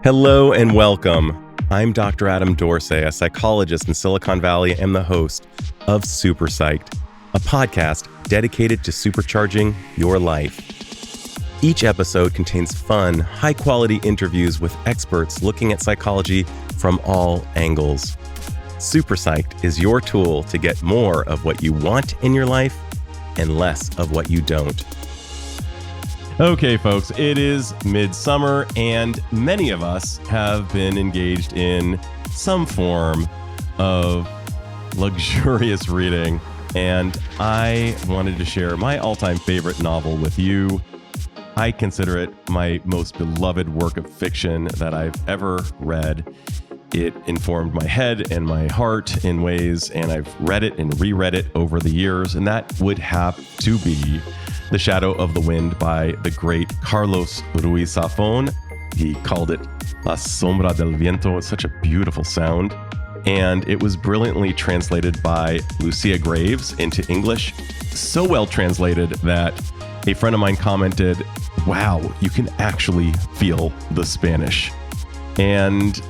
Hello and welcome. I'm Dr. Adam Dorsay, a psychologist in Silicon Valley and the host of SuperPsyched, a podcast dedicated to supercharging your life. Each episode contains fun, high-quality interviews with experts looking at psychology from all angles. SuperPsyched is your tool to get more of what you want in your life and less of what you don't. Okay, folks, it is midsummer, and many of us have been engaged in some form of luxurious reading, and I wanted to share my all-time favorite novel with you. I consider it my most beloved work of fiction that I've ever read. It informed my head and my heart in ways, and I've read it and reread it over the years, and that would have to be The Shadow of the Wind by the great Carlos Ruiz Zafon. He called it La Sombra del Viento. It's such a beautiful sound. And it was brilliantly translated by Lucia Graves into English. So well translated that a friend of mine commented, "Wow, you can actually feel the Spanish." And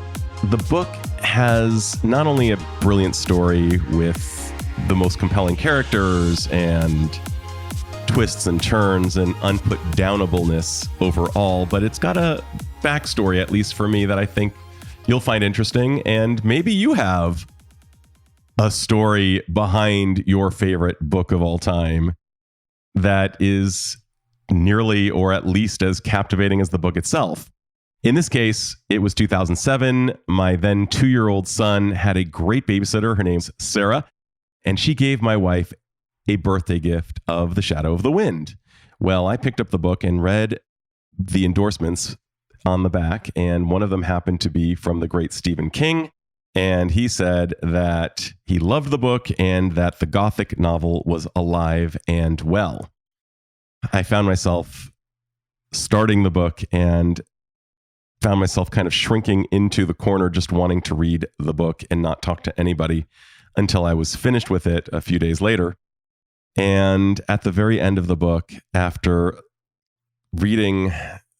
the book has not only a brilliant story with the most compelling characters and twists and turns and unput-downableness overall, but it's got a backstory, at least for me, that I think you'll find interesting. And maybe you have a story behind your favorite book of all time that is nearly or at least as captivating as the book itself. In this case, it was 2007. My then 2-year-old son had a great babysitter. Her name's Sarah, and she gave my wife a birthday gift of The Shadow of the Wind. Well, I picked up the book and read the endorsements on the back, and one of them happened to be from the great Stephen King, and he said that he loved the book and that the Gothic novel was alive and well. I found myself starting the book and found myself kind of shrinking into the corner, just wanting to read the book and not talk to anybody until I was finished with it a few days later. And at the very end of the book, after reading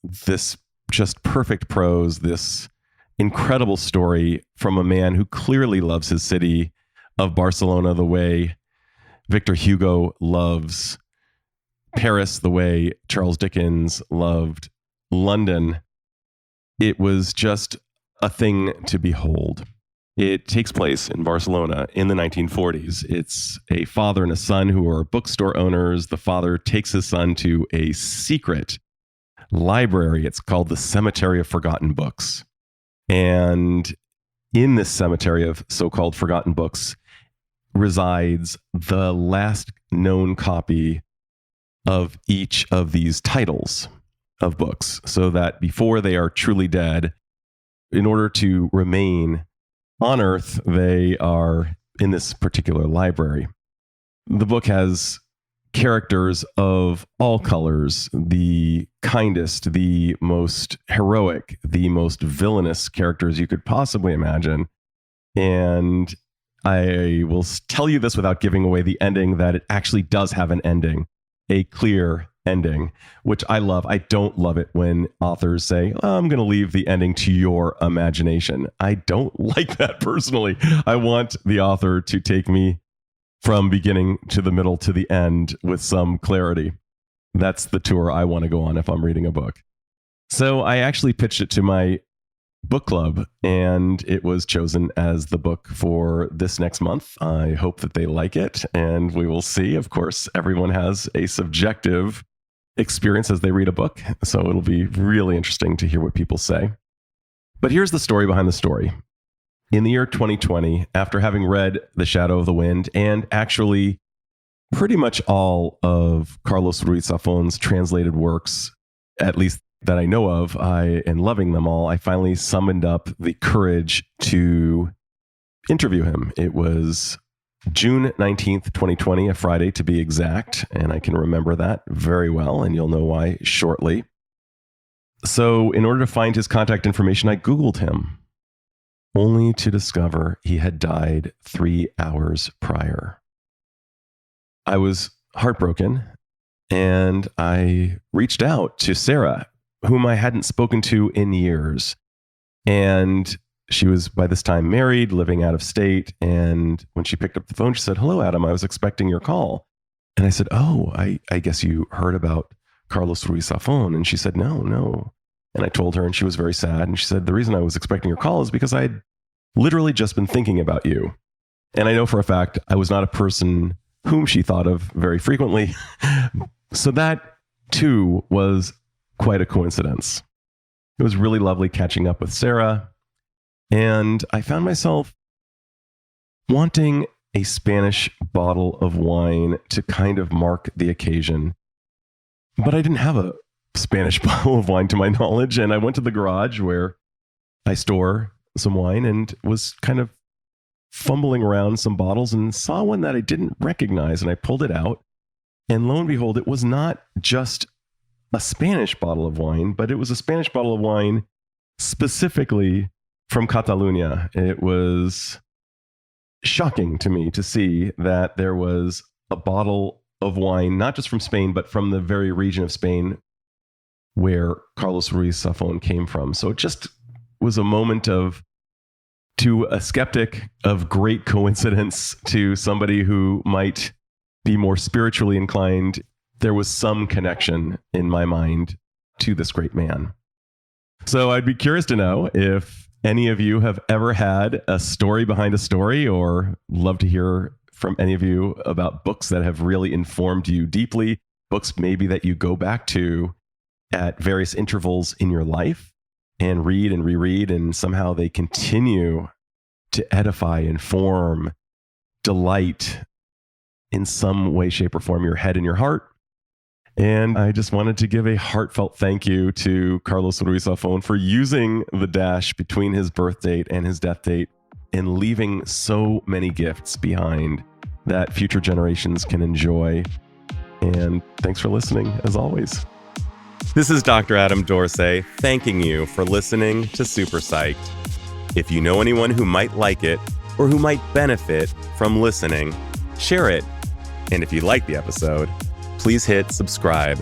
this just perfect prose, this incredible story from a man who clearly loves his city of Barcelona the way Victor Hugo loves Paris, the way Charles Dickens loved London, it was just a thing to behold. It takes place in Barcelona in the 1940s. It's a father and a son who are bookstore owners. The father takes his son to a secret library. It's called the Cemetery of Forgotten Books. And in this cemetery of so-called forgotten books resides the last known copy of each of these titles of books, so that before they are truly dead, in order to remain on Earth, they are in this particular library. The book has characters of all colors, the kindest, the most heroic, the most villainous characters you could possibly imagine. And I will tell you this without giving away the ending, that it actually does have an ending, a clear ending, which I love. I don't love it when authors say, I'm going to leave the ending to your imagination. I don't like that personally. I want the author to take me from beginning to the middle to the end with some clarity. That's the tour I want to go on if I'm reading a book. So I actually pitched it to my book club, and it was chosen as the book for this next month. I hope that they like it, and we will see. Of course, everyone has a subjective experience as they read a book, so it'll be really interesting to hear what people say. But here's the story behind the story. In the year 2020, after having read The Shadow of the Wind and actually pretty much all of Carlos Ruiz Zafon's translated works, at least that I know of, and loving them all, I finally summoned up the courage to interview him. It was June 19th, 2020, a Friday to be exact, and I can remember that very well, and you'll know why shortly. So in order to find his contact information, I Googled him, only to discover he had died 3 hours prior. I was heartbroken, and I reached out to Sarah, whom I hadn't spoken to in years. And she was by this time married, living out of state. And when she picked up the phone, she said, "Hello, Adam, I was expecting your call." And I said, "Oh, I guess you heard about Carlos Ruiz Zafon." And she said, No. And I told her, and she was very sad. And she said, "The reason I was expecting your call is because I had literally just been thinking about you." And I know for a fact I was not a person whom she thought of very frequently. So that too was quite a coincidence. It was really lovely catching up with Sarah. And I found myself wanting a Spanish bottle of wine to kind of mark the occasion. But I didn't have a Spanish bottle of wine to my knowledge. And I went to the garage where I store some wine and was kind of fumbling around some bottles and saw one that I didn't recognize. And I pulled it out. And lo and behold, it was not just a Spanish bottle of wine, but it was a Spanish bottle of wine specifically from Catalonia. It was shocking to me to see that there was a bottle of wine, not just from Spain, but from the very region of Spain where Carlos Ruiz Zafon came from. So it just was a moment of, to a skeptic, of great coincidence. To somebody who might be more spiritually inclined, there was some connection in my mind to this great man. So I'd be curious to know if any of you have ever had a story behind a story, or love to hear from any of you about books that have really informed you deeply, books maybe that you go back to at various intervals in your life and read and reread, and somehow they continue to edify, inform, delight in some way, shape, or form your head and your heart. And I just wanted to give a heartfelt thank you to Carlos Ruiz Zafon for using the dash between his birth date and his death date and leaving so many gifts behind that future generations can enjoy. And thanks for listening, as always. This is Dr. Adam Dorsay thanking you for listening to Super Psyched. If you know anyone who might like it or who might benefit from listening, share it. And if you like the episode, please hit subscribe